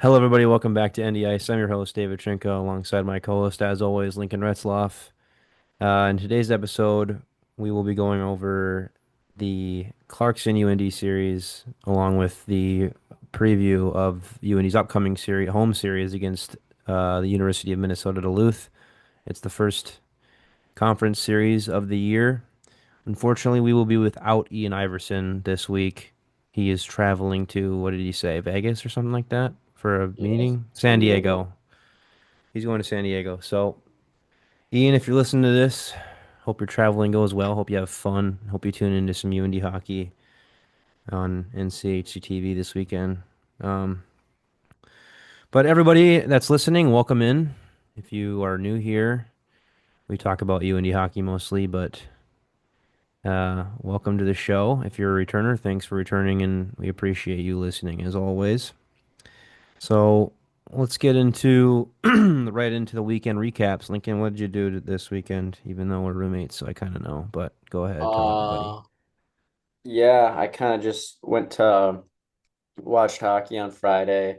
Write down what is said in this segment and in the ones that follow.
Hello, everybody. Welcome back to NDICE. I'm your host, David Trinko, alongside my co-host, as always, Lincoln Retzloff. In today's episode, we will be going over the Clarkson UND series, along with the preview of UND's upcoming series, home series against the University of Minnesota Duluth. It's the first conference series of the year. Unfortunately, we will be without Ian Iverson this week. He is traveling to, what did he say, Vegas or something like that for a Yeah, meeting? San San Diego. Diego. He's going to San Diego. So, Ian, if you're listening to this, hope your traveling goes well. Hope you have fun. Hope you tune into some UND hockey on NCHC TV this weekend. Um, but everybody that's listening, welcome in. If you are new here, we talk about UND hockey mostly, but welcome to the show. If you're a returner, thanks for returning, and we appreciate you listening as always. So let's get into right into the weekend recaps. Lincoln, what did you do this weekend? Even though we're roommates, so I kind of know, but go ahead, tell everybody. Uh, yeah, I kind of just went to watched hockey on Friday,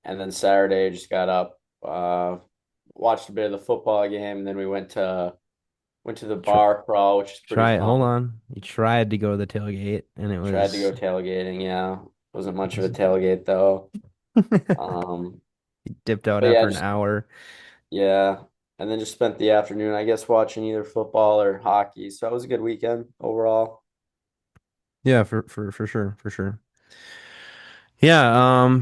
and then Saturday just got up, watched a bit of the football game, and then we went to the Tr bar crawl, which is pretty Try it. Hold fun. on. You tried to go to the tailgate, and it Tried to go was, tailgating, yeah. Wasn't much of a was tailgate though. Um, dipped out but yeah, after an just hour. yeah, and then just spent the afternoon, I guess, watching either football or hockey. So it was a good weekend overall. Yeah, for sure, for sure. Yeah,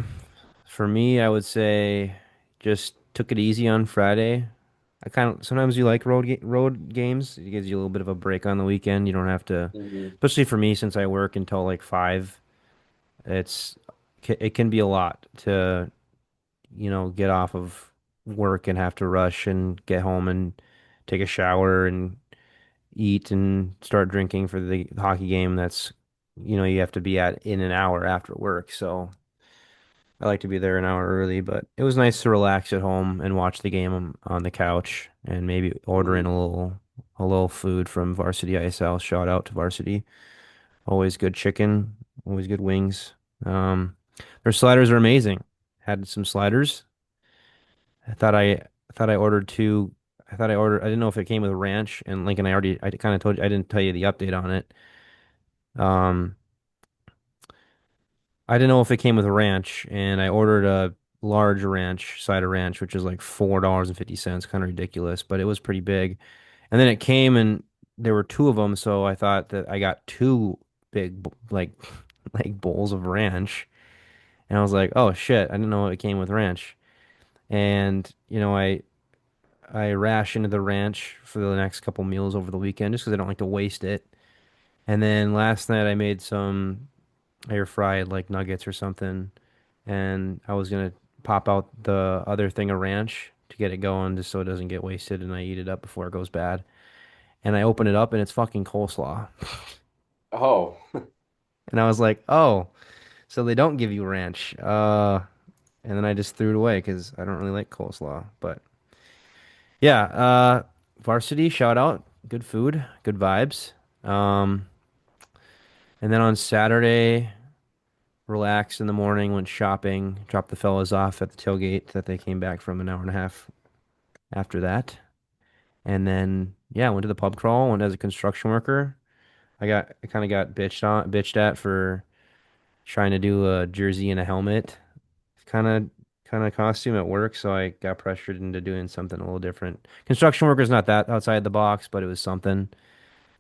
for me, I would say just took it easy on Friday. I kind of sometimes you like road games. It gives you a little bit of a break on the weekend. You don't have to, Hmm. especially for me since I work until like 5. It's it can be a lot to, get off of work and have to rush and get home and take a shower and eat and start drinking for the hockey game that's, you have to be at in an hour after work. So I like to be there an hour early, but it was nice to relax at home and watch the game on the couch and maybe order in Hmm. a little food from Varsity Ice House. Shout out to Varsity. Always good chicken, always good wings. Um, their sliders are amazing. Had some sliders. I thought I ordered two. I didn't know if it came with ranch and Lincoln. I kind of told you I didn't tell you the update on it. Um, I didn't know if it came with ranch, and I ordered a large ranch, side of ranch, which is like $4.50, kind of ridiculous, but it was pretty big. And then it came and there were two of them, so I thought that I got two big like bowls of ranch, and I was like, "Oh shit, I didn't know it came with ranch." And I rationed the ranch for the next couple meals over the weekend just because I don't like to waste it. And then last night I made some air fried like nuggets or something, and I was gonna pop out the other thing of ranch to get it going just so it doesn't get wasted and I eat it up before it goes bad. And I open it up and it's fucking coleslaw. Oh, And I was like, "Oh, so they don't give you ranch." And then I just threw it away because I don't really like coleslaw. But yeah, Varsity, shout out. Good food, good vibes. Um, and then on Saturday, relaxed in the morning, went shopping, dropped the fellas off at the tailgate that they came back from an hour and a half after that. And then yeah, went to the pub crawl, went as a construction worker. I kind of got bitched at for trying to do a jersey and a helmet kind of kind of costume at work, so I got pressured into doing something a little different. Construction worker's not that outside the box, but it was something.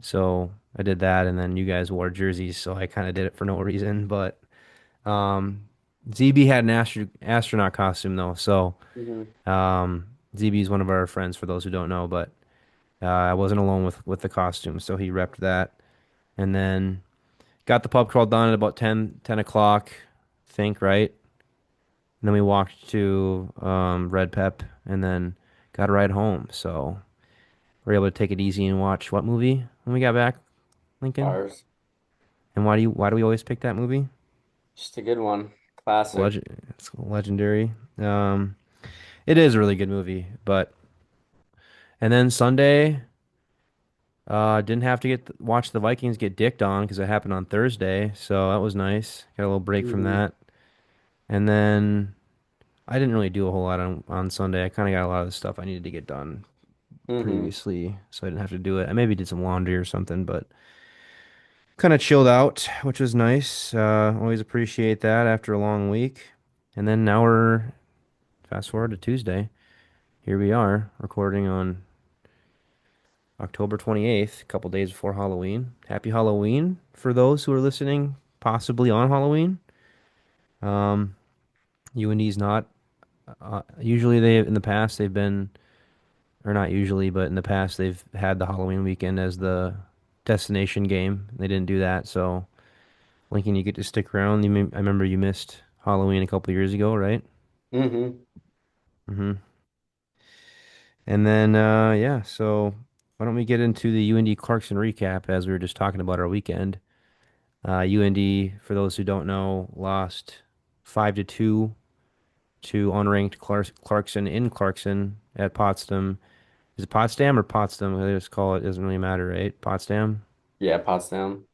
So I did that, and then you guys wore jerseys, so I kind of did it for no reason. But ZB had an astronaut costume though, so hmm. ZB is one of our friends for those who don't know, but I wasn't alone with the costume, so he repped that. And then got the pub crawl done at about 10 o'clock, I think, right? And then we walked to Red Pep and then got a ride home. So we were able to take it easy and watch what movie when we got back, Lincoln? Ours. And why do we always pick that movie? Just a good one. Classic. It's legendary. It is a really good movie, but and then Sunday, didn't have to watch the Vikings get dicked on because it happened on Thursday, so that was nice. Got a little break from Hmm. that. And then I didn't really do a whole lot on Sunday. I kind of got a lot of the stuff I needed to get done Hmm. previously, so I didn't have to do it. I maybe did some laundry or something, but kind of chilled out, which was nice. Always appreciate that after a long week. And then now we're fast forward to Tuesday. Here we are recording on October 28th, a couple days before Halloween. Happy Halloween for those who are listening, possibly on Halloween. Um, UND's not. Usually they in the past they've been, or not usually, but in the past they've had the Halloween weekend as the destination game. They didn't do that, so Lincoln, you get to stick around. I remember you missed Halloween a couple years ago, right? Hmm. Hmm. And then yeah, so why don't we get into the UND Clarkson recap as we were just talking about our weekend. UND, for those who don't know, lost 5-2 to unranked Clarkson in Clarkson at Potsdam. Is it Potsdam or Potsdam? They just call it. Doesn't really matter, right? Potsdam. Yeah, Potsdam.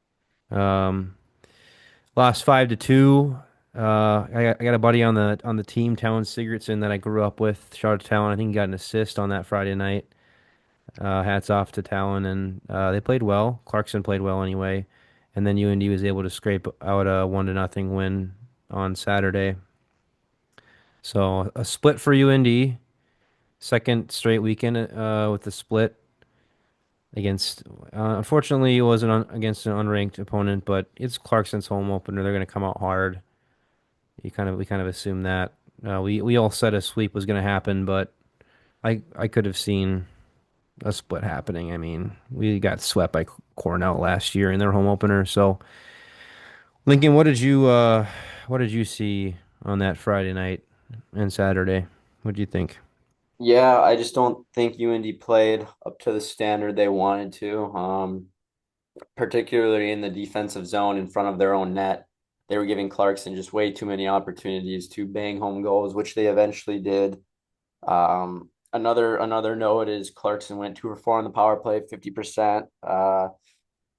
Um, Lost 5-2. I got a buddy on the team, Talon Sigurdsson, that I grew up with. Shout out to Talon. I think he got an assist on that Friday night. Hats off to Talon, and they played well. Clarkson played well anyway, and then UND was able to scrape out a 1-0 win on Saturday. So a split for UND, second straight weekend with the split against. Unfortunately, it wasn't against an unranked opponent, but it's Clarkson's home opener. They're going to come out hard. We kind of assumed that. We all said a sweep was going to happen, but I could have seen a split happening. I mean, we got swept by Cornell last year in their home opener. So, Lincoln, what did you see on that Friday night and Saturday? What did you think? Yeah, I just don't think UND played up to the standard they wanted to. Particularly in the defensive zone in front of their own net. They were giving Clarkson just way too many opportunities to bang home goals, which they eventually did. Another note is Clarkson went 2 for 4 on the power play, 50%.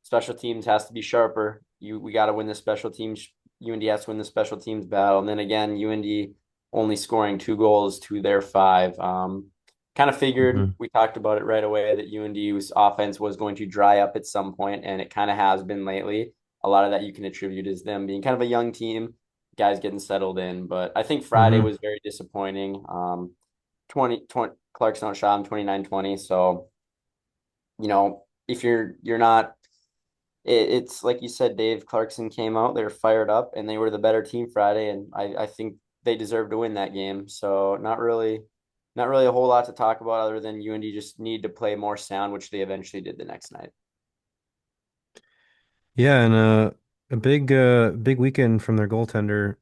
Special teams has to be sharper. We got to win the special teams. UND has to win the special teams battle, and then again, UND only scoring 2 goals to their 5. Kind of figured Hmm. we talked about it right away that UND's offense was going to dry up at some point, and it kind of has been lately. A lot of that you can attribute is them being kind of a young team, guys getting settled in. But I think Friday Hmm. was very disappointing. 20 Clarkson outshot him 29-20. So, if you're not it's like you said, Dave Clarkson came out, they were fired up and they were the better team Friday, and I think they deserved to win that game. So not really a whole lot to talk about other than UND just need to play more sound, which they eventually did the next night. Yeah, and a big weekend from their goaltender,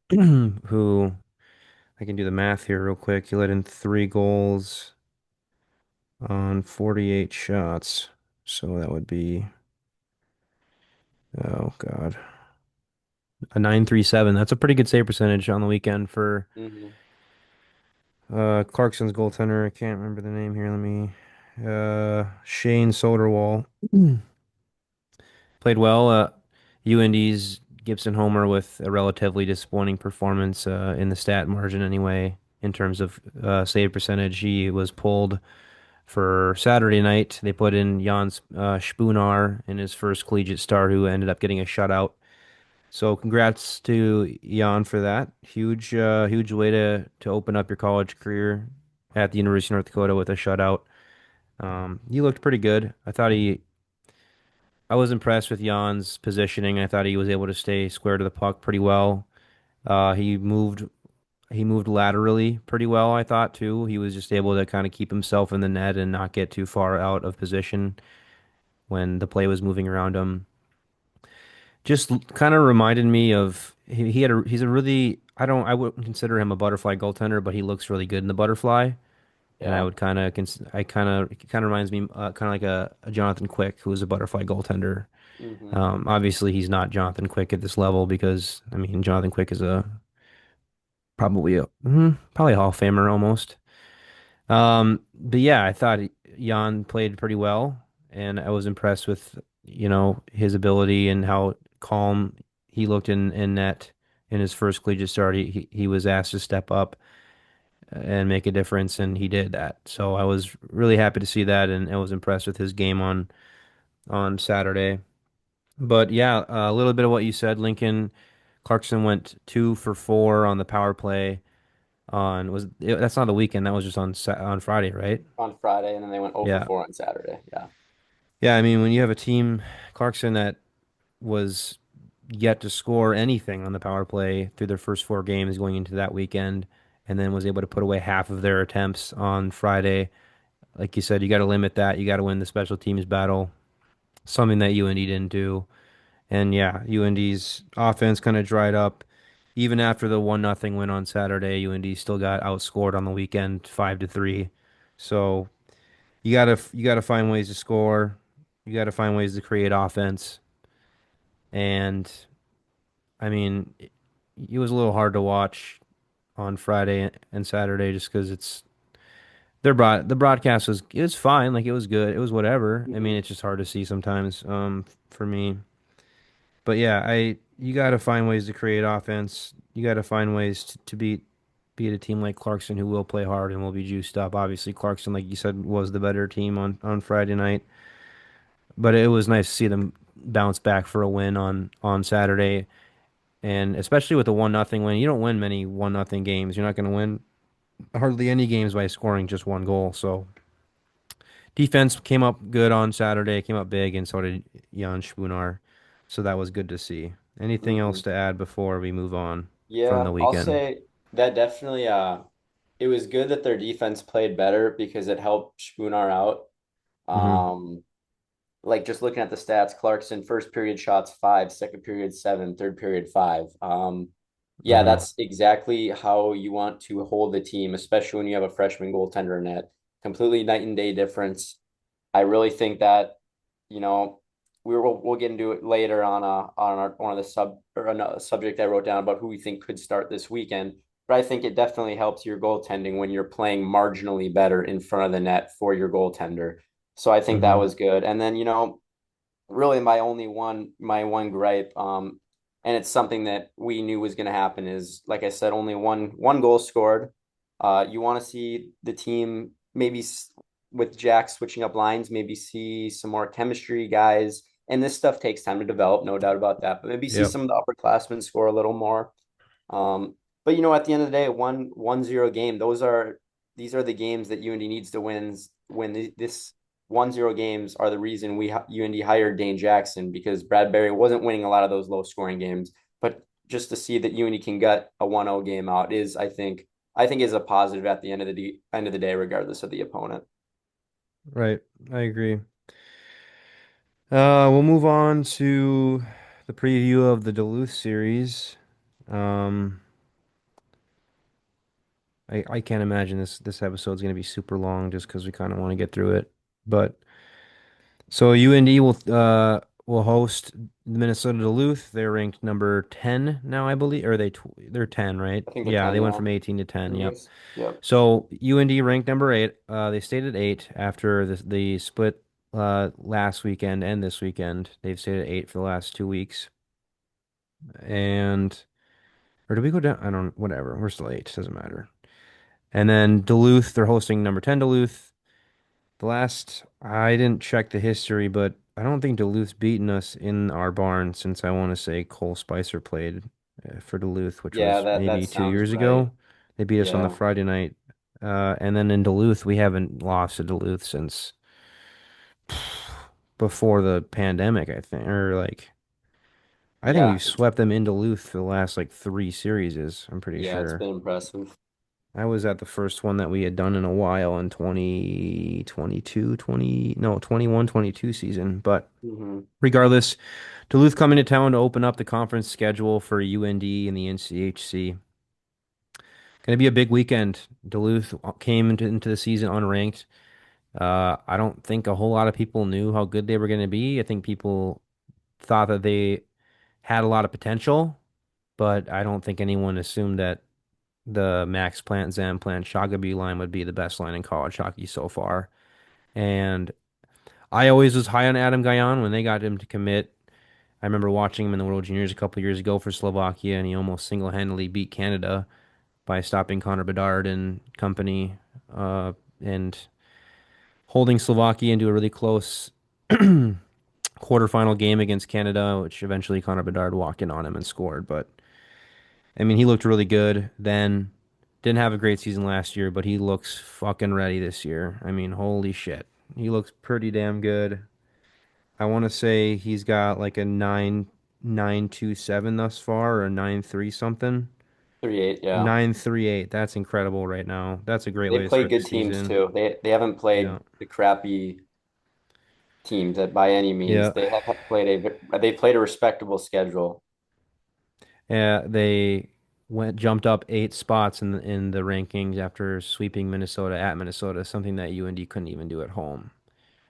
who I can do the math here real quick. He let in 3 goals on 48 shots. So that would be, oh God, a 937. That's a pretty good save percentage on the weekend for Hmm. Clarkson's goaltender. I can't remember the name here. Let me Shane Soderwall played well. UND's Gibson Homer with a relatively disappointing performance in the stat margin anyway, in terms of save percentage. He was pulled for Saturday night. They put in Jan Spunar in his first collegiate start, who ended up getting a shutout. So congrats to Jan for that. Huge way to open up your college career at the University of North Dakota with a shutout. He looked pretty good. I was impressed with Jan's positioning. I thought he was able to stay square to the puck pretty well. He moved laterally pretty well, I thought too. He was just able to kind of keep himself in the net and not get too far out of position when the play was moving around him. Just kind of reminded me of he's a really I wouldn't consider him a butterfly goaltender, but he looks really good in the butterfly. And I Yeah. would kind of I kind of reminds me kind of like a Jonathan Quick, who was a butterfly goaltender. Hmm. Obviously, he's not Jonathan Quick at this level because I mean Jonathan Quick is a probably a Hall of Famer almost. But yeah, I thought Jan played pretty well, and I was impressed with his ability and how calm he looked in net in his first collegiate start. He was asked to step up, and make a difference, and he did that. So I was really happy to see that, and I was impressed with his game on Saturday. But yeah, a little bit of what you said, Lincoln Clarkson went 2 for 4 on the power play that's not the weekend. That was just on Friday, right? On Friday, and then they went 0 for Yeah. 4 on Saturday. Yeah. Yeah, I mean, when you have a team, Clarkson, that was yet to score anything on the power play through their first 4 games going into that weekend, and then was able to put away half of their attempts on Friday. Like you said, you got to limit that. You got to win the special teams battle, something that UND didn't do. And yeah, UND's offense kind of dried up. Even after the 1-0 win on Saturday, UND still got outscored on the weekend 5-3. So you gotta find ways to score. You gotta find ways to create offense. And I mean, it was a little hard to watch on Friday and Saturday just because the broadcast was fine, like it was good, it was whatever. I mean, Hmm. it's just hard to see sometimes for me. But yeah, I you got to find ways to create offense. You got to find ways to beat a team like Clarkson who will play hard and will be juiced up. Obviously, Clarkson, like you said, was the better team on Friday night, but it was nice to see them bounce back for a win on Saturday. And especially with the 1-0 win, you don't win many 1-0 games. You're not going to win hardly any games by scoring just one goal. So defense came up good on Saturday, came up big, and so did Jan Spunar. So that was good to see. Anything Hmm. else to add before we move on from the Yeah, I'll weekend? say that definitely it was good that their defense played better because it helped Spoonar out. Hmm. Um like just looking at the stats, Clarkson first period shots 5, second period 7, third period 5. Yeah, Hmm. that's exactly how you want to hold the team, especially when you have a freshman goaltender net. Completely night and day difference. I really think that, you know, we'll get into it later on one of the subject I wrote down about who we think could start this weekend. But I think it definitely helps your goaltending when you're playing marginally better in front of the net for your goaltender. So I think that Hmm. was good. And then, really my one gripe, and it's something that we knew was going to happen is, like I said, only one goal scored. You want to see the team maybe with Jack switching up lines, maybe see some more chemistry guys, and this stuff takes time to develop, no doubt about that, but maybe see Yep. some of the upperclassmen score a little more. But at the end of the day, 1-0 game, these are the games that UND needs to win. This 1-0 games are the reason UND hired Dane Jackson, because Bradbury wasn't winning a lot of those low scoring games. But just to see that UND can get a 1-0 game out is, I think is a positive at the end of the day, regardless of the opponent. Right. I agree. We'll move on to the preview of the Duluth series. Um, I can't imagine this episode's going to be super long just because we kind of want to get through it. But so UND will host the Minnesota Duluth. They're ranked number 10 now, I believe. Or they're 10, right? I think they're Yeah, 10, they went yeah. from 18 to 10. Yep. Anyways, yep. So UND ranked number 8. They stayed at 8 after the split last weekend and this weekend. They've stayed at 8 for the last 2 weeks. And or did we go down? I don't. Whatever. We're still 8. Doesn't matter. And then Duluth, they're hosting number 10 Duluth. I didn't check the history, but I don't think Duluth's beaten us in our barn since I want to say Cole Spicer played for Duluth, which Yeah, was that maybe two sounds years right. ago. They beat us on the Yeah. Friday night. And then in Duluth, we haven't lost to Duluth since before the pandemic, I think. I think Yeah. we've swept them in Duluth for the last like 3 series, I'm pretty Yeah, it's sure. been impressive. I was at the first one that we had done in a while in 2022, 20, no, 21, 22 season. But Hmm. regardless, Duluth coming to town to open up the conference schedule for UND and the NCHC. Going to be a big weekend. Duluth came into the season unranked. I don't think a whole lot of people knew how good they were going to be. I think people thought that they had a lot of potential, but I don't think anyone assumed that the Max Plant, Zan Plant, Shagaby line would be the best line in college hockey so far. And I always was high on Adam Gajan when they got him to commit. I remember watching him in the World Juniors a couple years ago for Slovakia, and he almost single-handedly beat Canada. by stopping Connor Bedard and company, uh, and holding Slovakia into a really close quarterfinal game against Canada, which eventually Connor Bedard walked in on him and scored. But I mean, he looked really good then. Didn't have a great season last year, but he looks fucking ready this year. I mean, holy shit. He looks pretty damn good. I want to say he's got like a 9.927 thus far or a 9.3 something. 3-8, yeah. 9.38. That's incredible right now. That's a great They way to play start the good teams season. too. They haven't Yeah. played the crappy teams that by any means. Yeah. They played a respectable schedule. Yeah, they jumped up 8 spots in the rankings after sweeping Minnesota at Minnesota, something that UND couldn't even do at home.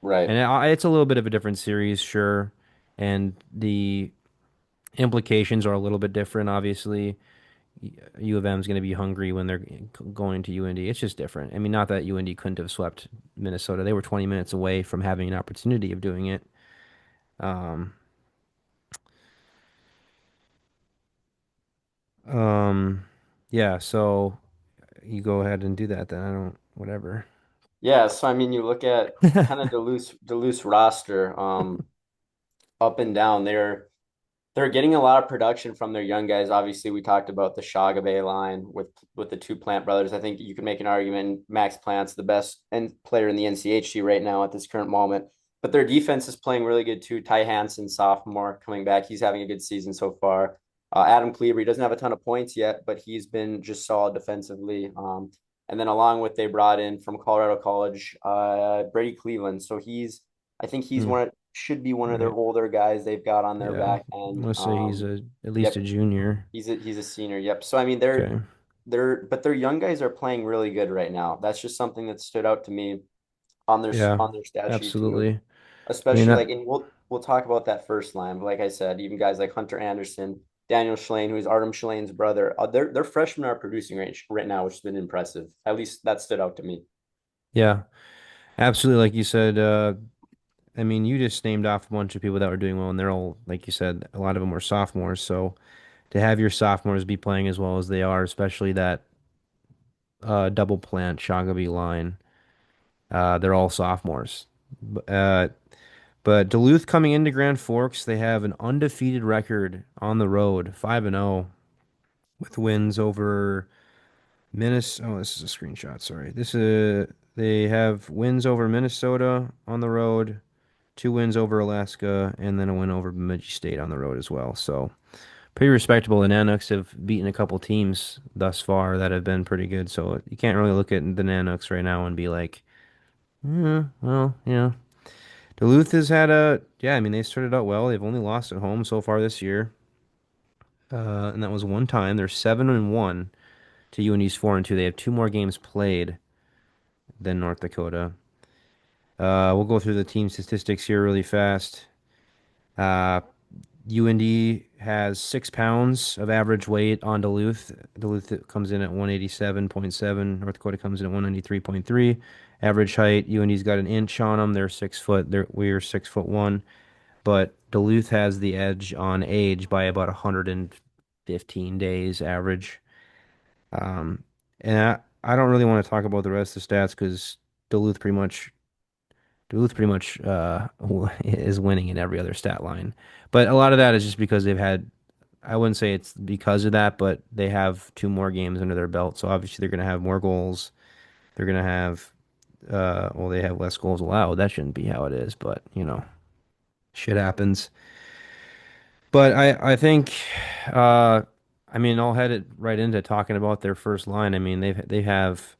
Right. And it's a little bit of a different series, sure, and the implications are a little bit different. Obviously, U of M is going to be hungry when they're going to UND. It's just different. I mean, not that UND couldn't have swept Minnesota; they were 20 minutes away from having an opportunity of doing it. Um, um, yeah. So you go ahead and do that. Then I don't. Whatever. Yeah, so I mean you look at kind of Duluth's roster, up and down. They're getting a lot of production from their young guys. Obviously, we talked about the Shagabe line with the two Plant brothers. I think you could make an argument Max Plant's the best player in the NCHC right now at this current moment. But their defense is playing really good too. Ty Hansen, sophomore, coming back. He's having a good season so far. Adam Kleber, he doesn't have a ton of points yet, but he's been just solid defensively. And then along with they brought in from Colorado College, Brady Cleveland. So I think he's Hmm, should be one of their right. older guys they've got on their Yeah. back end. Let's say he's at least a Yep, junior. he's a senior. Yep. So I mean Okay. but their young guys are playing really good right now. That's just something that stood out to me Yeah. on their stat sheet too. Absolutely. I mean Especially that. like and we'll talk about that first line. But like I said, even guys like Hunter Anderson, Daniel Schlane, who's Artem Schlane's brother, their freshmen are producing right now, which has been impressive. At least that stood out to me. Yeah. Absolutely. Like you said. I mean, you just named off a bunch of people that were doing well, and they're all, like you said, a lot of them were sophomores. So to have your sophomores be playing as well as they are, especially that double plant Shagaby line, they're all sophomores. Uh, but Duluth coming into Grand Forks, they have an undefeated record on the road, 5-0, with wins over Minnesota. Oh, this is a screenshot. Sorry. They have wins over Minnesota on the road, 2 wins over Alaska, and then a win over Bemidji State on the road as well. So pretty respectable. The Nanucks have beaten a couple teams thus far that have been pretty good. So you can't really look at the Nanucks right now and be like, well, yeah. Duluth has had yeah, I mean, they started out well. They've only lost at home so far this year. And that was one time. They're 7-1 to UND's 4-2. They have 2 more games played than North Dakota. We'll go through the team statistics here really fast. Uh, UND has 6 pounds of average weight on Duluth. Duluth comes in at 187.7. North Dakota comes in at 193.3. Average height, UND's got an inch on them. They're 6 foot. We're 6'1". But Duluth has the edge on age by about 115 days average. Um, and I don't really want to talk about the rest of the stats because Duluth pretty much Duluth pretty much is winning in every other stat line. But a lot of that is just because I wouldn't say it's because of that, but they have 2 more games under their belt. So obviously they're going to have more goals. They're going to have, well, they have less goals allowed. That shouldn't be how it is, but shit happens. But I think, uh, I mean, I'll head it right into talking about their first line. I mean, they have,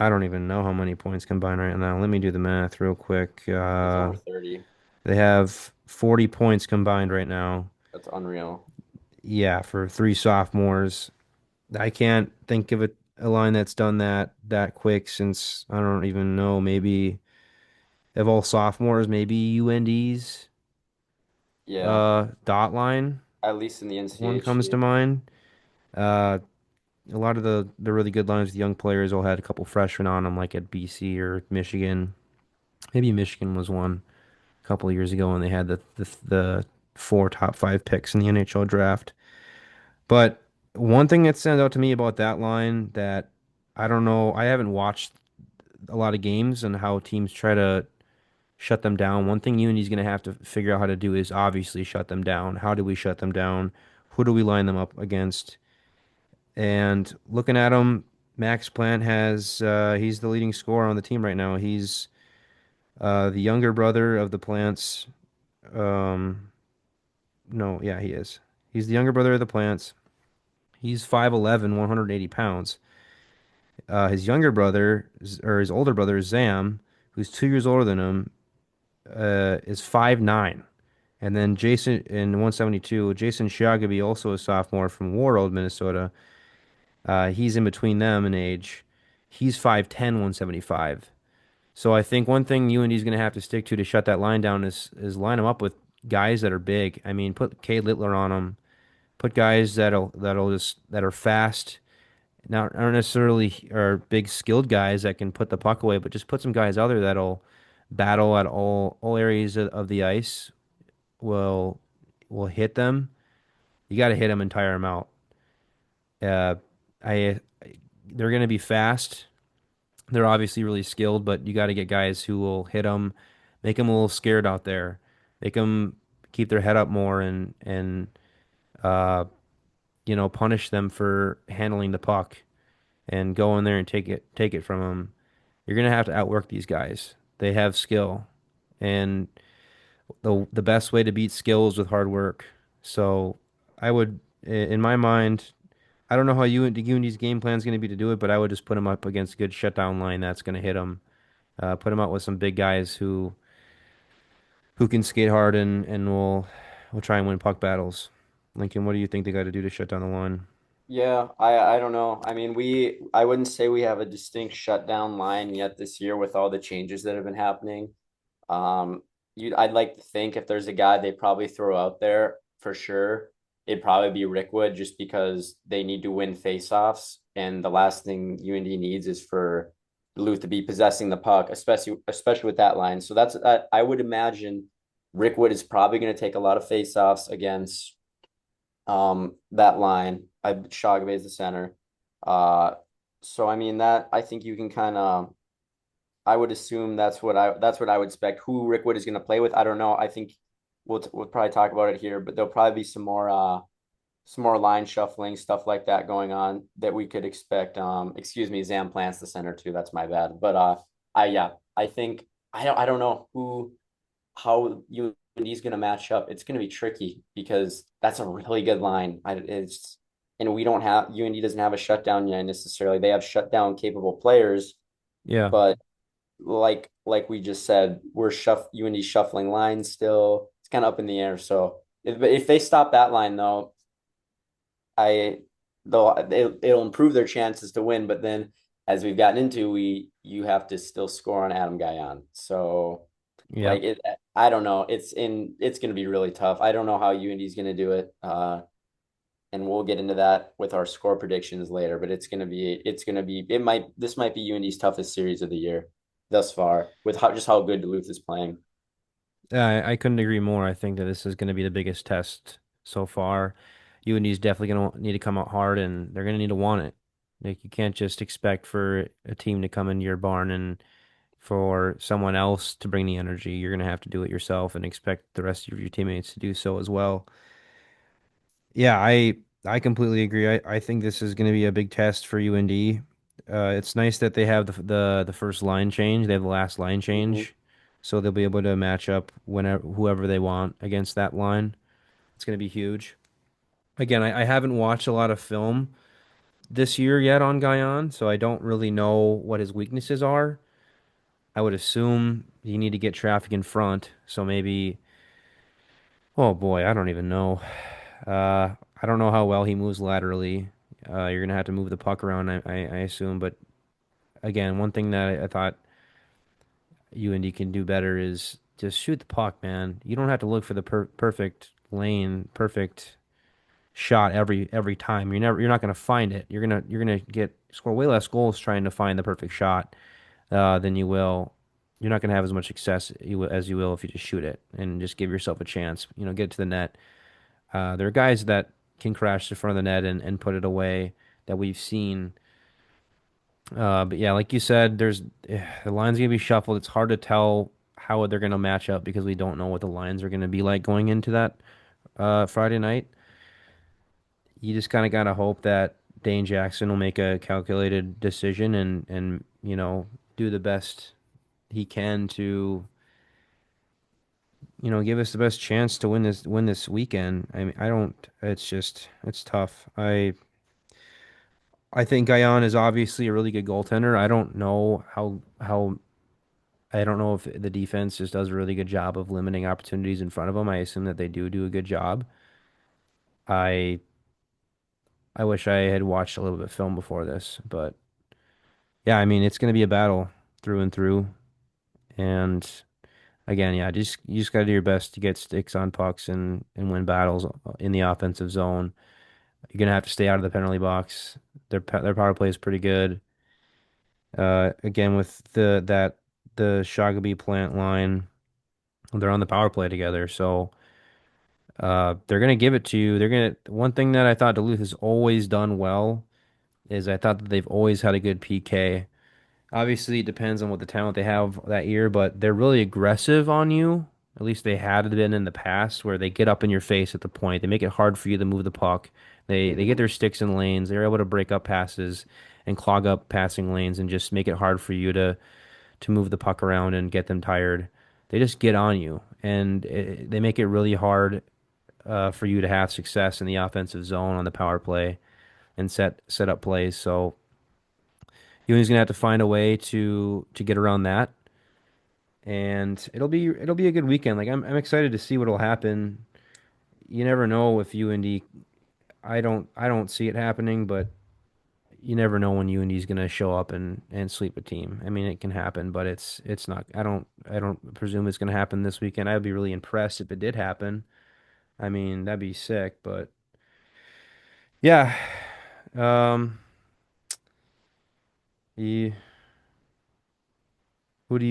I don't even know how many points combined right now. Let me do the math real quick. It's over 30. They have 40 points combined right now. That's unreal. Yeah, for 3 sophomores. I can't think of a line that's done that quick since I don't even know, maybe of all sophomores, maybe UND's Yeah, dot line at least in the one comes to NCHC. mind. Uh a lot of the really good lines with young players all had a couple freshmen on them, like at BC or Michigan. Maybe Michigan was one a couple of years ago when they had the 4 top 5 picks in the NHL draft. But One thing that stands out to me about that line that I don't know, I haven't watched a lot of games and how teams try to shut them down. One thing Unity's going to have to figure out how to do is obviously shut them down. How do we shut them down? Who do we line them up against? And looking at him, Max Plant he's the leading scorer on the team right now. He's the younger brother of the Plants. Um, no, yeah, he is. He's the younger brother of the Plants. He's 5'11", 180 pounds. His younger brother, or his older brother, Zam, who's 2 years older than him, is 5'9". And then Jason in 172, Jason Shiagabe, also a sophomore from Warroad, Minnesota. He's in between them in age. He's 5'10", 175. So I think one thing UND is going to have to stick to shut that line down is line them up with guys that are big. I mean, put Cade Littler on them. Put guys that'll just that are fast, not aren't necessarily are big skilled guys that can put the puck away, but just put some guys out there that'll battle at all areas of the ice. Will will hit them. You got to hit them and tire them out. Uh, I they're going to be fast. They're obviously really skilled, but you got to get guys who will hit them, make them a little scared out there, make them keep their head up more, and uh, punish them for handling the puck and go in there and take it from them. You're gonna have to outwork these guys. They have skill, and the best way to beat skill is with hard work. So I would, in my mind, I don't know how UND's game plan is going to be to do it, but I would just put him up against a good shutdown line that's going to hit him. Put him out with some big guys who can skate hard and will try and win puck battles. Lincoln, what do you think they got to do to shut down the line? Yeah, I don't know. I mean, I wouldn't say we have a distinct shutdown line yet this year with all the changes that have been happening. I'd like to think if there's a guy they probably throw out there for sure, it'd probably be Rickwood just because they need to win faceoffs, and the last thing UND needs is for Duluth to be possessing the puck, especially with that line. So I would imagine Rickwood is probably going to take a lot of faceoffs against that line. Shagabe is the center. Uh, so I mean that I think you can kind of I would assume that's what I would expect. Who Rickwood is going to play with, I don't know. I think we'll probably talk about it here, but there'll probably be some more line shuffling stuff like that going on that we could expect. Excuse me, Zam Plant's the center too. That's my bad. But I think I don't know how UND's going to match up. It's going to be tricky because that's a really good line. And we don't have UND doesn't have a shutdown yet necessarily. They have shutdown capable players, Yeah, but like we just said, UND shuffling lines still. It's kind of up in the air. So if they stop that line though, I though it'll improve their chances to win. But then as we've gotten into, we you have to still score on Adam Gajan. So yep. I don't know. It's going to be really tough. I don't know how UND is going to do it. And we'll get into that with our score predictions later, but this might be UND's toughest series of the year thus far with how good Duluth is playing. I couldn't agree more. I think that this is going to be the biggest test so far. UND is definitely going to need to come out hard, and they're going to need to want it. Like you can't just expect for a team to come into your barn and for someone else to bring the energy. You're going to have to do it yourself and expect the rest of your teammates to do so as well. Yeah, I completely agree. I think this is going to be a big test for UND. It's nice that they have the first line change. They have the last line Mhm. change, so they'll be able to match up whenever whoever they want against that line. It's going to be huge. Again, I haven't watched a lot of film this year yet on Gajan, so I don't really know what his weaknesses are. I would assume you need to get traffic in front, so maybe. Oh boy, I don't even know. I don't know how well he moves laterally. You're gonna have to move the puck around, I assume. But again, one thing that I thought UND can do better is just shoot the puck, man. You don't have to look for the perfect lane, perfect shot every time. You're not gonna find it. You're gonna get score way less goals trying to find the perfect shot than you will. You're not gonna have as much success as you will if you just shoot it and just give yourself a chance. Get it to the net. There are guys that can crash the front of the net and put it away that we've seen. But yeah, like you said, the line's gonna be shuffled. It's hard to tell how they're gonna match up because we don't know what the lines are gonna be like going into that Friday night. You just kind of gotta hope that Dane Jackson will make a calculated decision and do the best he can to give us the best chance to win this weekend. I mean, I don't. It's tough. I think Gajan is obviously a really good goaltender. I don't know if the defense just does a really good job of limiting opportunities in front of them. I assume that they do a good job. I I wish I had watched a little bit of film before this, but yeah, I mean it's going to be a battle through and through. And again, yeah, you just got to do your best to get sticks on pucks and win battles in the offensive zone. You're gonna have to stay out of the penalty box. Their power play is pretty good. Again, with the Shagaby plant line, they're on the power play together, so they're gonna give it to you. They're gonna One thing that I thought Duluth has always done well is I thought that they've always had a good PK. Obviously, it depends on what the talent they have that year, but they're really aggressive on you. At least they had been in the past, where they get up in your face at the point. They make it hard for you to move the puck. They get Mhm. their sticks in lanes. They're able to break up passes and clog up passing lanes and just make it hard for you to move the puck around and get them tired. They just get on you, and they make it really hard for you to have success in the offensive zone on the power play and set up plays. So Ewing's gonna have to find a way to get around that, and it'll be a good weekend. Like I'm excited to see what'll happen. You never know with UND. I don't see it happening, but you never know when UND's gonna show up and sweep a team. I mean, it can happen, but it's not. I don't presume it's gonna happen this weekend. I'd be really impressed if it did happen. I mean, that'd be sick, but yeah. Um, you, who do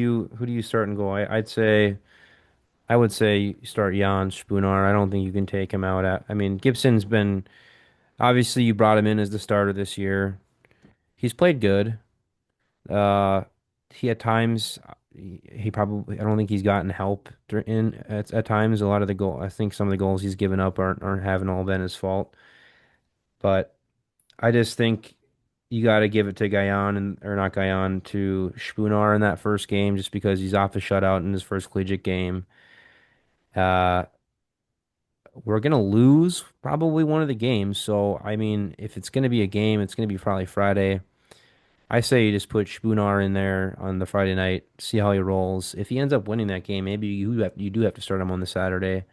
you start and go? I would say you start Jan Spoonar. I don't think you can take him out I mean, Gibson's been obviously you brought him in as the starter this year. He's played good. Uh, he at times he probably I don't think he's gotten help in at times. A lot of the goal I think some of the goals he's given up aren't having all been his fault. But I just think you got to give it to Gajan and or not Gajan to Spoonar in that first game just because he's off the shutout in his first collegiate game. Uh, we're gonna lose probably one of the games. So I mean, if it's gonna be a game, it's gonna be probably Friday. I say you just put Spoonar in there on the Friday night, see how he rolls. If he ends up winning that game, maybe you do have to start him on the Saturday.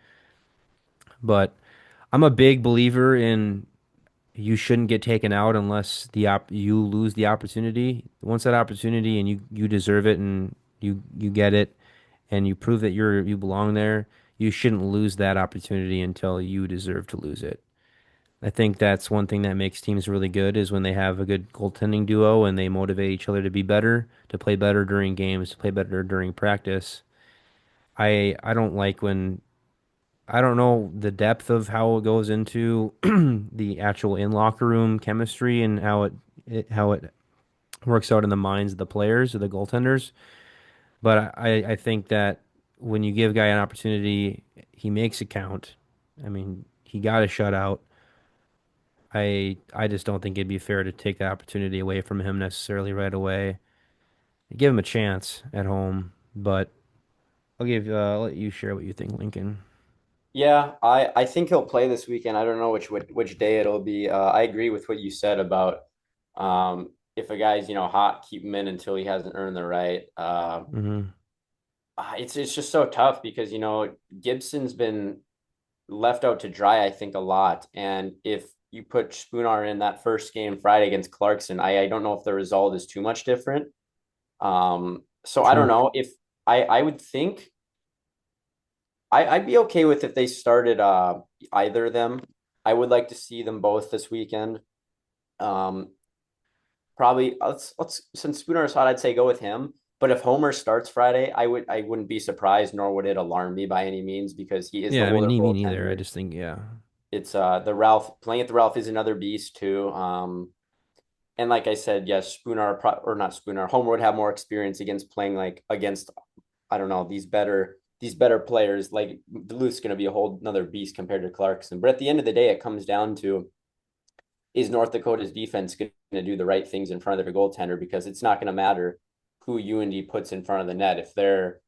But I'm a big believer in you shouldn't get taken out unless you lose the opportunity. Once that opportunity and you deserve it and you get it and you prove that you belong there, you shouldn't lose that opportunity until you deserve to lose it. I think that's one thing that makes teams really good is when they have a good goaltending duo and they motivate each other to be better, to play better during games, to play better during practice. I don't like when I don't know the depth of how it goes into the actual in locker room chemistry and how it works out in the minds of the players or the goaltenders. But I think that when you give a guy an opportunity, he makes it count. I mean, he got a shutout. I just don't think it'd be fair to take that opportunity away from him necessarily right away. Give him a chance at home, but I'll let you share what you think, Lincoln. Yeah, I think he'll play this weekend. I don't know which day it'll be. I agree with what you said about if a guy's hot, keep him in until he hasn't earned the right. Hmm. It's just so tough because Gibson's been left out to dry, I think, a lot. And if you put Spoonar in that first game Friday against Clarkson, I don't know if the result is too much different. So I don't True. know if I would think I'd be okay with if they started either of them. I would like to see them both this weekend. Um, Probably let's since Spooner's hot, I'd say go with him. But if Homer starts Friday, I wouldn't be surprised, nor would it alarm me by any means because he is the Yeah, I mean, older me neither. I goaltender. just think, yeah. it's the Ralph playing at the Ralph is another beast too. And like I said, yes, or not Spooner, Homer would have more experience against playing like against I don't know these better players. Like Duluth's going to be a whole another beast compared to Clarkson. But at the end of the day, it comes down to is North Dakota's defense going to do the right things in front of their goaltender? Because it's not going to matter who UND puts in front of the net if they're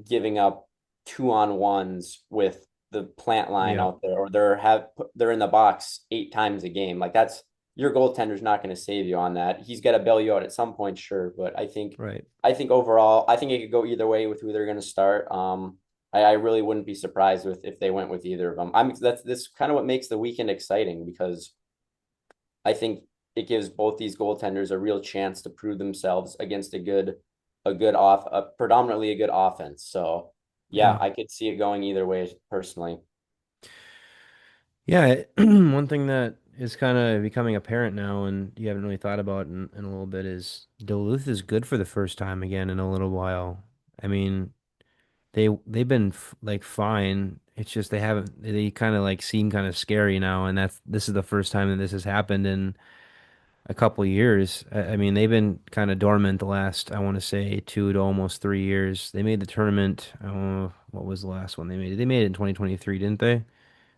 giving up 2-on-1s with the plant line Yep. out there, or they're in the box 8 times a game. Like that's your goaltender's not going to save you on that. He's got to bail you out at some point, sure, but I think Right. I think overall, I think it could go either way with who they're going to start. I really wouldn't be surprised with if they went with either of them. That's kind of what makes the weekend exciting because I think it gives both these goaltenders a real chance to prove themselves against predominantly a good offense. So yeah, Yeah. I could see it going either way personally. Yeah. One thing that is kind of becoming apparent now, and you haven't really thought about in a little bit, is Duluth is good for the first time again in a little while. I mean, they've been like fine. It's just they kind of like seem kind of scary now, and this is the first time that this has happened in a couple years. I mean, they've been kind of dormant the last, I want to say, 2 to almost 3 years. They made the tournament. What was the last one they made? They made it in 2023, didn't they?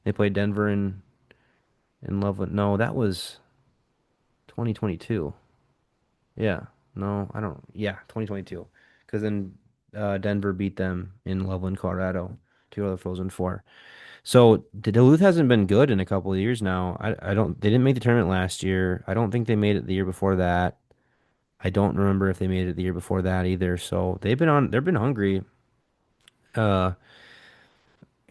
They played Denver in Loveland. No, that was 2022. Yeah. No, I don't. Yeah, 2022. Because then Denver beat them in Loveland, Colorado, to go to the Frozen Four. So Duluth hasn't been good in a couple of years now. I don't. They didn't make the tournament last year. I don't think they made it the year before that. I don't remember if they made it the year before that either. So they've been hungry. Uh,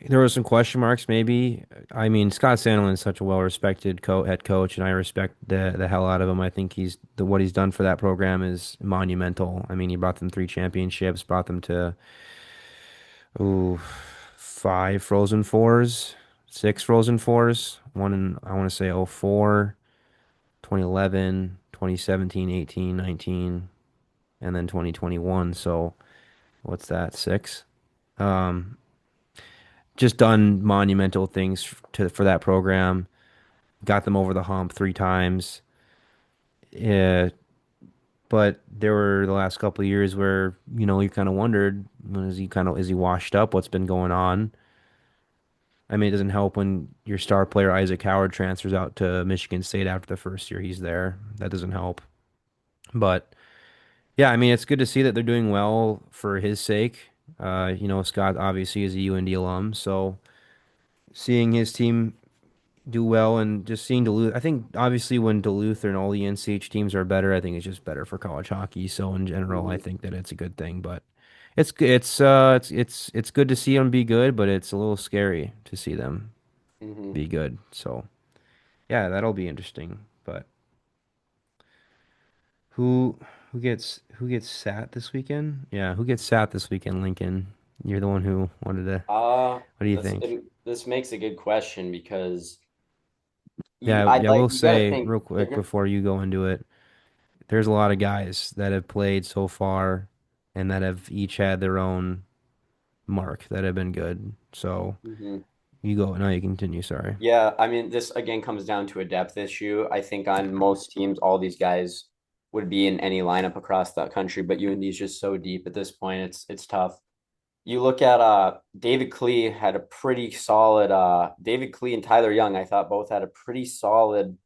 there was some question marks maybe. I mean, Scott Sandlin is such a well-respected head coach, and I respect the hell out of him. I think what he's done for that program is monumental. I mean, he brought them 3 championships, brought them to ooh, 5 Frozen Fours, 6 Frozen Fours, one in I want to say '04, 2011, 2017, 18, 19, and then 2021. So what's that, six? Um, just done monumental things for that program. Got them over the hump 3 times. Yeah, but there were the last couple of years where you kind of wondered, is he washed up? What's been going on? I mean, it doesn't help when your star player Isaac Howard transfers out to Michigan State after the first year he's there. That doesn't help. But yeah, I mean, it's good to see that they're doing well for his sake. Scott obviously is a UND alum, so seeing his team do well and just seeing Duluth. I think obviously when Duluth and all the NCH teams are better, I think it's just better for college hockey. So in general, I Hmm. think that it's a good thing. But it's good to see them be good, but it's a little scary to see them Hmm. be good. So yeah, that'll be interesting. But who who gets sat this weekend? Yeah, who gets sat this weekend, Lincoln? You're the one who wanted to. What do you think? This makes a good question because Yeah, yeah, I will you got to say think real they're quick gonna. before you go into it. There's a lot of guys that have played so far and that have each had their own mark that have been good. So Mhm. you go. Now you continue. Sorry. Yeah, I mean, this again comes down to a depth issue. I think on most teams, all these guys would be in any lineup across the country, but UND is just so deep at this point. It's tough. You look at David Klee had a pretty solid David Klee and Tyler Young, I thought both had a pretty solid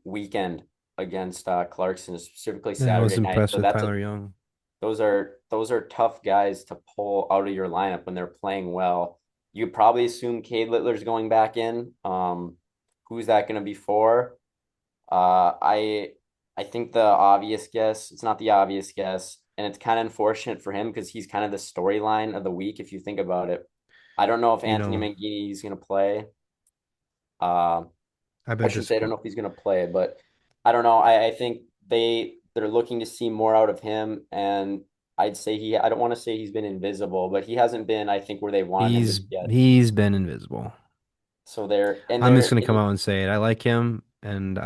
weekend against Clarkson, specifically Yeah, I was Saturday night. impressed So with that's a Tyler Young. those are tough guys to pull out of your lineup when they're playing well. You probably assume Cade Littler's going back in. Who's that going to be for? I think the obvious guess, it's not the obvious guess, and it's kind of unfortunate for him because he's kind of the storyline of the week if you think about it. I don't know if You Anthony know, Mangini is going to play. Uh, I've I been shouldn't say I don't disappointed. know if he's going to play, but I don't know. I think they're looking to see more out of him, and I don't want to say he's been invisible, but he hasn't been, I think, where they wanted him to He's be yet. he's been invisible. So they're and I'm just they're gonna come out and say it. I like him, and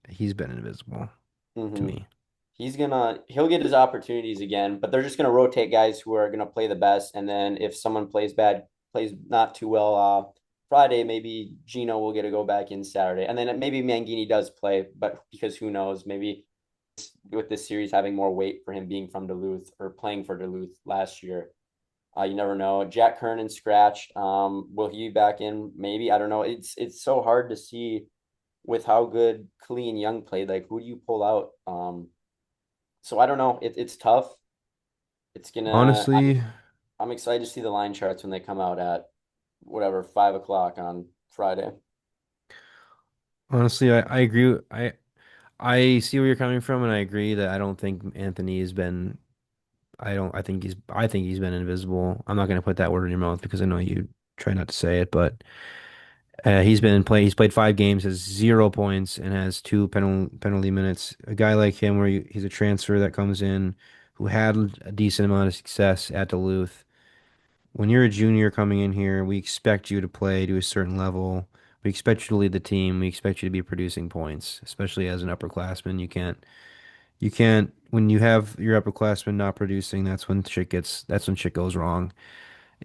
he's been invisible to mhm. me. He'll get his opportunities again, but they're just gonna rotate guys who are gonna play the best, and then if someone plays not too well, Friday, maybe Gino will get to go back in Saturday, and then maybe Mangini does play, but because who knows, maybe with this series having more weight for him being from Duluth or playing for Duluth last year. You never know. Jack Kernan scratched. Will he be back in? Maybe. I don't know. It's so hard to see with how good Clean Young played. Like, who do you pull out? So I don't know. It's tough. It's gonna. Honestly, I'm excited to see the line charts when they come out at whatever 5 o'clock on Friday. honestly, I agree. I see where you're coming from, and I agree that I don't think Anthony has been. I don't. I think he's been invisible. I'm not going to put that word in your mouth because I know you try not to say it, but he's been in play. He's played 5 games, has 0 points, and has two penalty minutes. A guy like him, where he's a transfer that comes in, who had a decent amount of success at Duluth. When you're a junior coming in here, we expect you to play to a certain level. We expect you to lead the team. We expect you to be producing points, especially as an upperclassman. You can't, when you have your upperclassmen not producing, that's when shit goes wrong.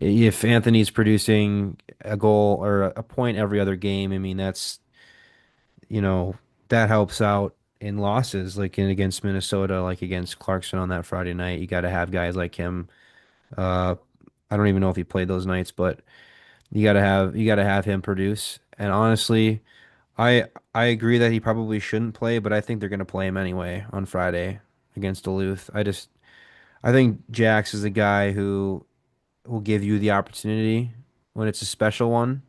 If Anthony's producing a goal or a point every other game, I mean, you know, that helps out in losses, like against Minnesota, like against Clarkson on that Friday night. You got to have guys like him. Uh, I don't even know if he played those nights, but you got to have him produce. And honestly, I agree that he probably shouldn't play, but I think they're going to play him anyway on Friday against Duluth. I think Jax is a guy who will give you the opportunity when it's a special one.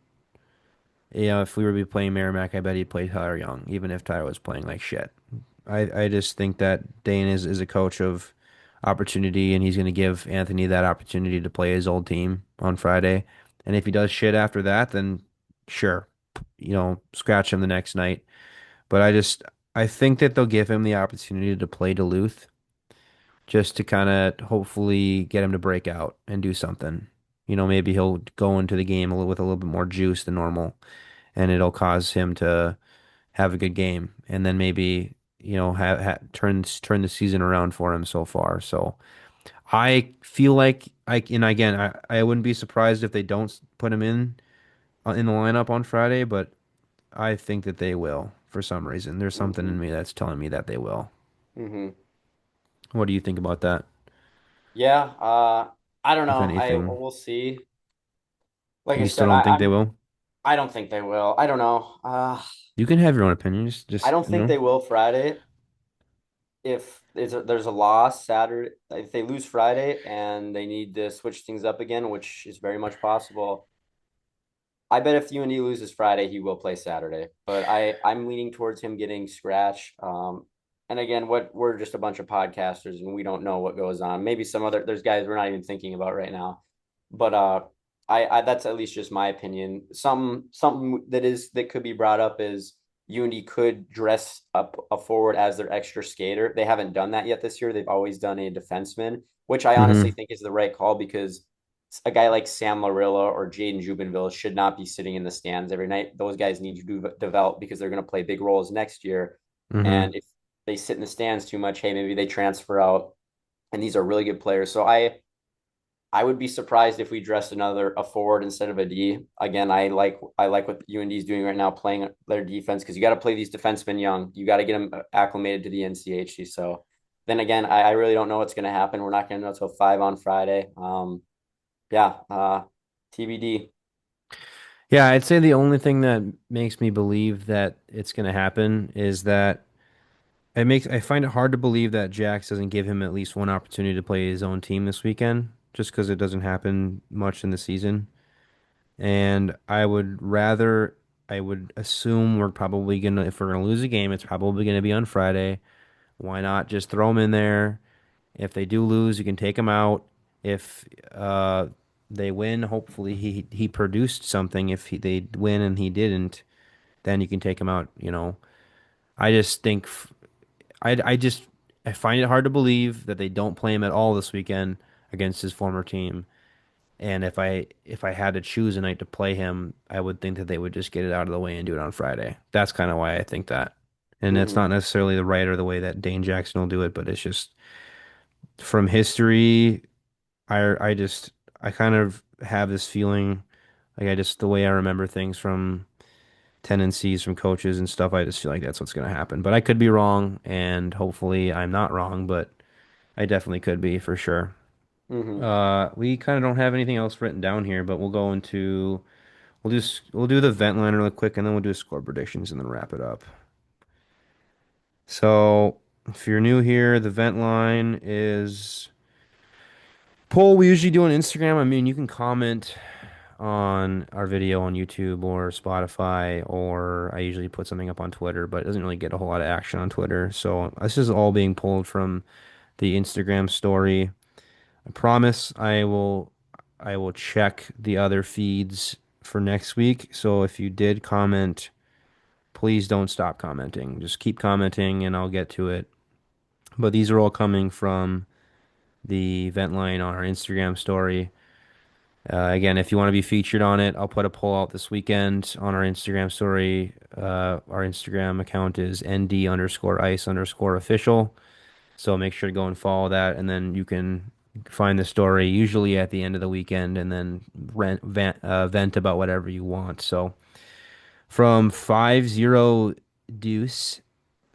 If we were to be playing Merrimack, I bet he'd play Tyler Young, even if Tyler was playing like shit. I just think that Dane is a coach of opportunity, and he's going to give Anthony that opportunity to play his old team on Friday. And if he does shit after that, then sure, scratch him the next night. But I think that they'll give him the opportunity to play Duluth just to kind of hopefully get him to break out and do something. Maybe he'll go into the game with a little bit more juice than normal, and it'll cause him to have a good game, and then maybe turn the season around for him so far. So I feel like and again, I wouldn't be surprised if they don't put him in the lineup on Friday, but I think that they will for some reason. There's something Mm-hmm. in me that's telling me that they will. Mm-hmm. What do you think about that, Yeah. I don't if know. I anything? we'll see. Like I You still said, don't think they will? I don't think they will. I don't know. You can have your own opinion. I Just, don't think they will Friday. If there's a loss Saturday, if they lose Friday and they need to switch things up again, which is very much possible, I bet if UND loses Friday, he will play Saturday. But I'm leaning towards him getting scratched. And again, what we're just a bunch of podcasters and we don't know what goes on. Maybe there's guys we're not even thinking about right now. But I that's at least just my opinion. Something that could be brought up is UND could dress up a forward as their extra skater. They haven't done that yet this year. They've always done a defenseman, which I honestly hmm think is the right call because a guy like Sam Larilla or Jaden Jubinville should not be sitting in the stands every night. Those guys need to develop because they're going to play big roles next year. hmm And if they sit in the stands too much, hey, maybe they transfer out. And these are really good players. So I would be surprised if we dressed a forward instead of a D. Again, I like what UND is doing right now, playing their defense because you got to play these defensemen young. You got to get them acclimated to the NCHC. So then again, I really don't know what's going to happen. We're not going to know until 5 on Friday. Yeah, TBD. Yeah, I'd say the only thing that makes me believe that it's going to happen is that I find it hard to believe that Jax doesn't give him at least one opportunity to play his own team this weekend, just because it doesn't happen much in the season. And I would assume if we're gonna lose a game, it's probably gonna be on Friday. Why not just throw him in there? If they do lose, you can take him out. If they win, hopefully he produced something. If they win and he didn't, then you can take him out. I just think I just I find it hard to believe that they don't play him at all this weekend against his former team. And if I had to choose a night to play him, I would think that they would just get it out of the way and do it on Friday. That's kind of why I think that. And it's Hmm. not necessarily the right or the way that Dane Jackson will do it, but it's just from history, I kind of have this feeling Like I just the way I remember things from tendencies from coaches and stuff, I just feel like that's what's going to happen. But I could be wrong, and hopefully I'm not wrong, but I definitely could be for sure. Hmm. We kind of don't have anything else written down here, but we'll do the vent line really quick, and then we'll do score predictions and then wrap it up. So if you're new here, the vent line is poll we usually do on Instagram. I mean, you can comment on our video on YouTube or Spotify, or I usually put something up on Twitter, but it doesn't really get a whole lot of action on Twitter. So this is all being pulled from the Instagram story. I promise I will check the other feeds for next week. So if you did comment, please don't stop commenting. Just keep commenting and I'll get to it. But these are all coming from the event line on our Instagram story. Again, if you want to be featured on it, I'll put a poll out this weekend on our Instagram story. Our Instagram account is ND underscore ice underscore official. So make sure to go and follow that, and then you can find the story usually at the end of the weekend, and then vent about whatever you want. So from 5-0 Deuce,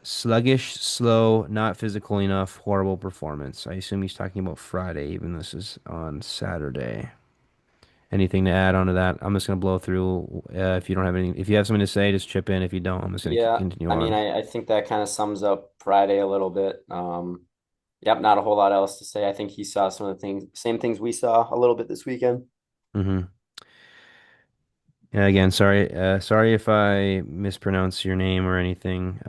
sluggish, slow, not physical enough, horrible performance. I assume he's talking about Friday, even this is on Saturday. Anything to add onto that? I'm just gonna blow through. If you don't have any, if you have something to say, just chip in. If you don't, I'm just gonna Yeah, continue I mean, on. I think that kind of sums up Friday a little bit. Yep, not a whole lot else to say. I think he saw some of the things, same things we saw a little bit this weekend. Hmm. Yeah, again, sorry if I mispronounce your name or anything.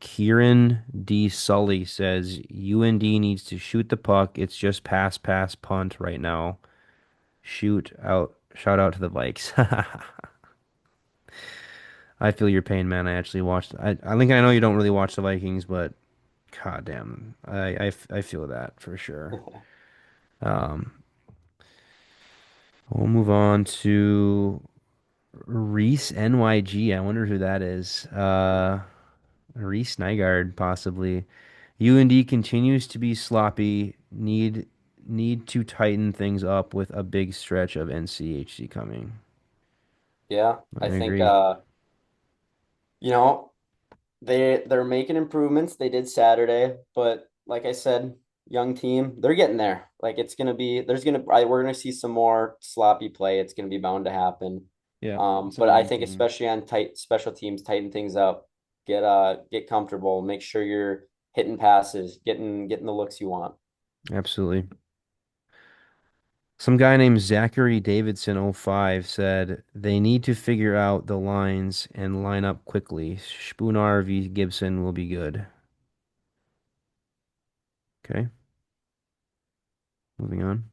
Kieran D. Sully says UND needs to shoot the puck. It's just pass, pass, punt right now. Shoot out, shout out to the Vikes. I feel your pain, man. I actually watched. I think I know you don't really watch the Vikings, but god damn, I feel that for sure. Um, we'll move on to Reese NYG. I wonder who that is. Reese Nygaard, possibly. UND continues to be sloppy. Need to tighten things up with a big stretch of NCHC coming. Yeah, I I think agree. you know, they're making improvements. They did Saturday, but like I said, young team, they're getting there. Like it's gonna be, we're gonna see some more sloppy play. It's gonna be bound to happen. Yeah, it's But on I any think team. especially on tight special teams, tighten things up, get comfortable, make sure you're hitting passes, getting the looks you want. Absolutely. Some guy named Zachary Davidson 05 said they need to figure out the lines and line up quickly. Spoonar v. Gibson will be good. Okay, moving on.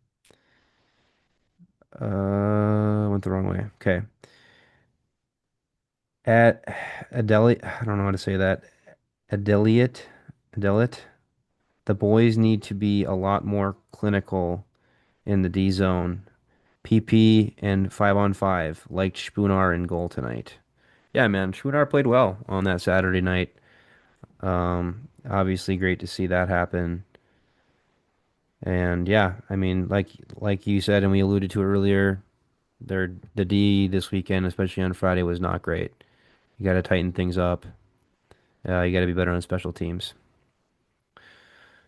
Went the wrong way. Okay. At Adeli, I don't know how to say that. Adeliot, Adelit. The boys need to be a lot more clinical in the D zone. PP and 5-on-5, like Spoonar in goal tonight. Yeah, man, Spoonar played well on that Saturday night. Obviously great to see that happen. And yeah, I mean, like you said, and we alluded to it earlier, the D this weekend, especially on Friday, was not great. You got to tighten things up. You got to be better on special teams.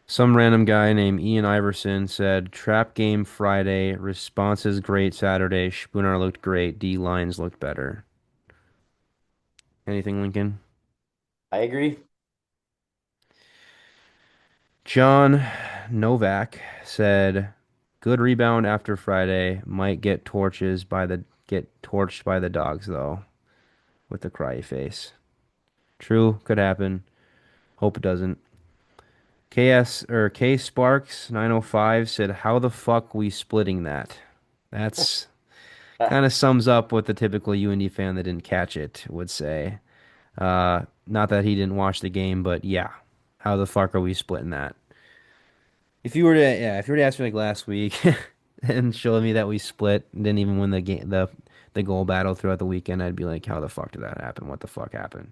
Some random guy named Ian Iverson said, "Trap game Friday, responses great Saturday. Spooner looked great. D lines looked better." Anything, Lincoln? I agree. John Novak said, "Good rebound after Friday. Might get torched by the dogs though." With the cry face. True, could happen. Hope it doesn't. KS or K Sparks 905 said, "How the fuck we splitting that?" That's kind of sums up what the typical UND fan that didn't catch it would say. Not that he didn't watch the game, but yeah, how the fuck are we splitting that? If you were to ask me like last week and show me that we split and didn't even win the game, the goal battle throughout the weekend, I'd be like, how the fuck did that happen? What the fuck happened?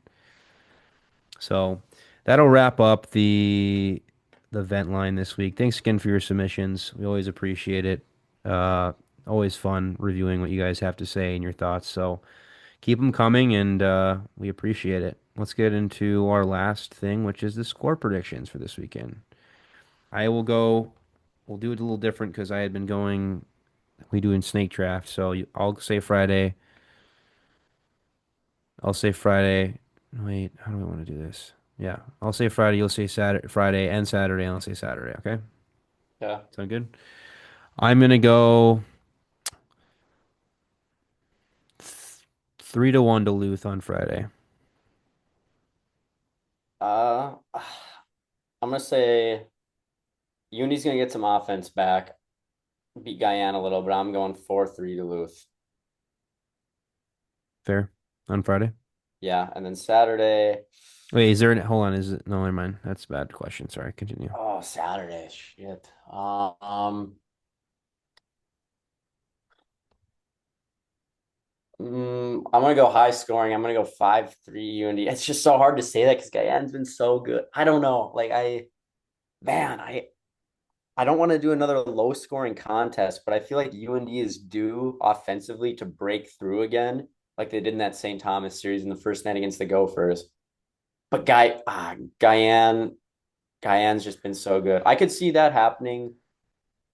So that'll wrap up the vent line this week. Thanks again for your submissions. We always appreciate it. always fun reviewing what you guys have to say and your thoughts. So keep them coming, and we appreciate it. Let's get into our last thing, which is the score predictions for this weekend. I will go. We'll do it a little different because I had been going. We do in snake draft, so I'll say Friday. I'll say Friday. Wait, how do I want to do this? Yeah, I'll say Friday. You'll say Saturday, Friday and Saturday, and I'll say Saturday. Okay, Yeah. sound good? I'm gonna go 3-1 Duluth on Friday. I'm gonna say Uni's gonna get some offense back, beat Gajan a little, but I'm going 4-3 Duluth. Fair on Friday. Yeah, and then Saturday. Wait, is there an hold on? Is it no? Never mind. That's a bad question. Sorry. Continue. Oh, Saturday, shit. I'm gonna go high scoring. I'm gonna go 5-3 UND. It's just so hard to say that because Gajan's been so good. I don't know. Man, I don't want to do another low scoring contest, but I feel like UND is due offensively to break through again, like they did in that St. Thomas series in the first night against the Gophers. But Gajan, Gajan's just been so good. I could see that happening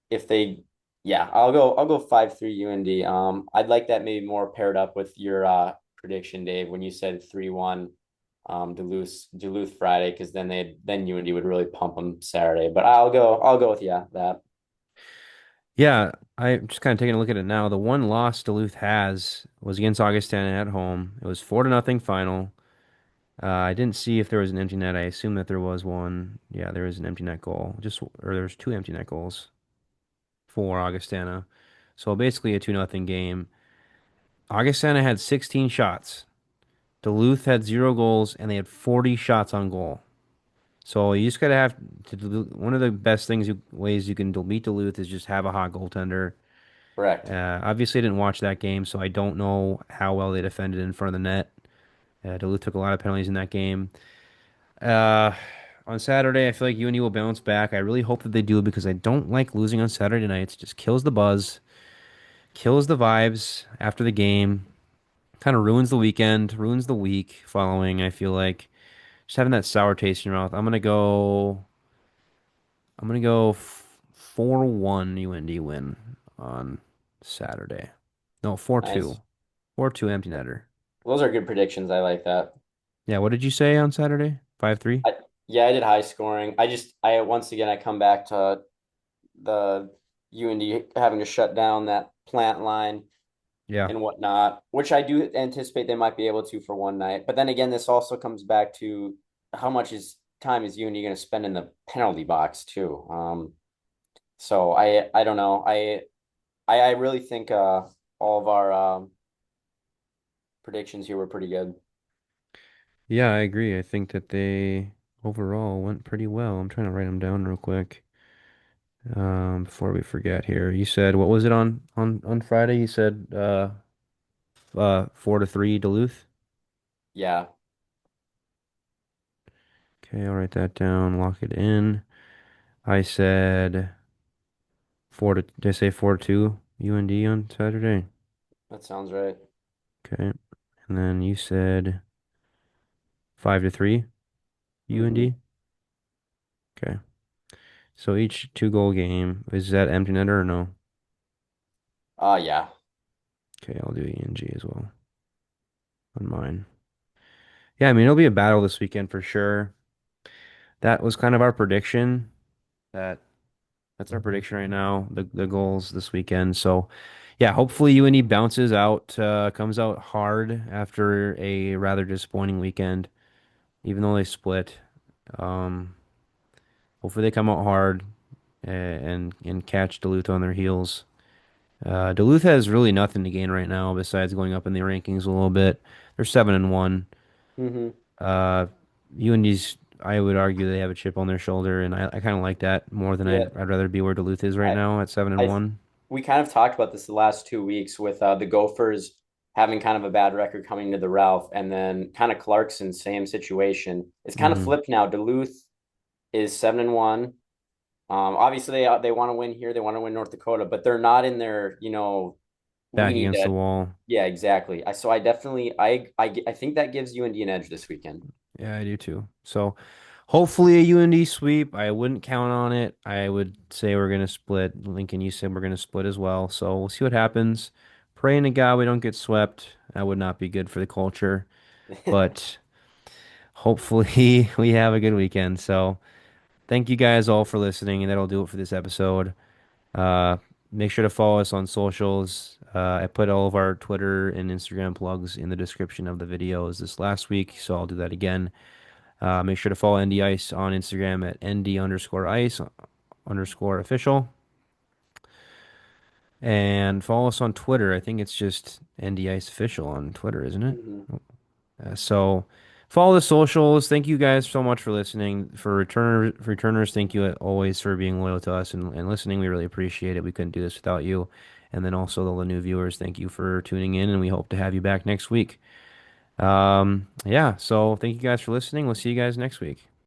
if they, yeah, I'll go 5-3 UND. I'd like that maybe more paired up with your prediction, Dave, when you said 3-1 Duluth Friday, because then UND would really pump them Saturday. But I'll go with yeah that. Yeah, I'm just kind of taking a look at it now. The one loss Duluth has was against Augustana at home. It was 4-0 final. I didn't see if there was an empty net. I assume that there was one. Yeah, there is an empty net goal. Just or there's two empty net goals for Augustana. So basically a 2-0 game. Augustana had 16 shots. Duluth had 0 goals and they had 40 shots on goal. So you just gotta have to do one of the best ways you can beat Duluth is just have a hot goaltender. Correct. Obviously, I didn't watch that game, so I don't know how well they defended in front of the net. Duluth took a lot of penalties in that game. Uh, on Saturday, I feel like UNE will bounce back. I really hope that they do because I don't like losing on Saturday nights. It just kills the buzz, kills the vibes after the game, kind of ruins the weekend, ruins the week following. I feel like just having that sour taste in your mouth. I'm gonna go 4-1 UND win on Saturday. No, 4-2. Nice. 4-2 empty netter. Those are good predictions. I like that. Yeah, what did you say on Saturday? 5-3? I, yeah, I did high scoring. I once again I come back to the UND having to shut down that plant line Yeah. and whatnot, which I do anticipate they might be able to for one night. But then again, this also comes back to how much is time is UND going to spend in the penalty box too. So I don't know. I really think all of our predictions here were pretty good. Yeah, I agree. I think that they overall went pretty well. I'm trying to write them down real quick. Before we forget here. You said what was it on Friday? You said 4-3 Duluth. Yeah, Okay, I'll write that down, lock it in. I said did I say 4-2 UND on Saturday? that sounds right. Okay. And then you said 5-3 Mm-hmm. UND. Okay. So each 2 goal game. Is that empty netter or no? Yeah. Okay, I'll do ENG as well on mine. Yeah, I mean it'll be a battle this weekend for sure. That was kind of our prediction. That that's our prediction right now. The goals this weekend. So yeah, hopefully UNE bounces out, comes out hard after a rather disappointing weekend, even though they split. Um, hopefully they come out hard and catch Duluth on their heels. Duluth has really nothing to gain right now besides going up in the rankings a little bit. They're 7-1. Mm-hmm. Uh, UND's, I would argue they have a chip on their shoulder, and I kind of like that more than Yeah. I'd rather be where Duluth is right I now at seven and I one. we kind of talked about this the last 2 weeks with the Gophers having kind of a bad record coming to the Ralph, and then kind of Clarkson, same situation. It's kind of Mm-hmm. flipped now. Duluth is 7-1. Obviously they want to win here. They want to win North Dakota, but they're not in their, we Back need against to. the wall. Yeah, exactly. So I definitely, I think that gives UND an edge this weekend. Yeah, I do too. So hopefully a UND sweep. I wouldn't count on it. I would say we're gonna split. Lincoln, you said we're gonna split as well. So we'll see what happens. Praying to God we don't get swept. That would not be good for the culture. But hopefully we have a good weekend. So thank you guys all for listening, and that'll do it for this episode. Uh, Make sure to follow us on socials. I put all of our Twitter and Instagram plugs in the description of the videos this last week, so I'll do that again. Make sure to follow ND Ice on Instagram at ND underscore ice underscore official. And follow us on Twitter. I think it's just ND Ice official on Twitter, isn't it? Mhm. So follow the socials. Thank you guys so much for listening. For returners, thank you always for being loyal to us and listening. We really appreciate it. We couldn't do this without you. And then also the new viewers, thank you for tuning in, and we hope to have you back next week. Yeah, so thank you guys for listening. We'll see you guys next week.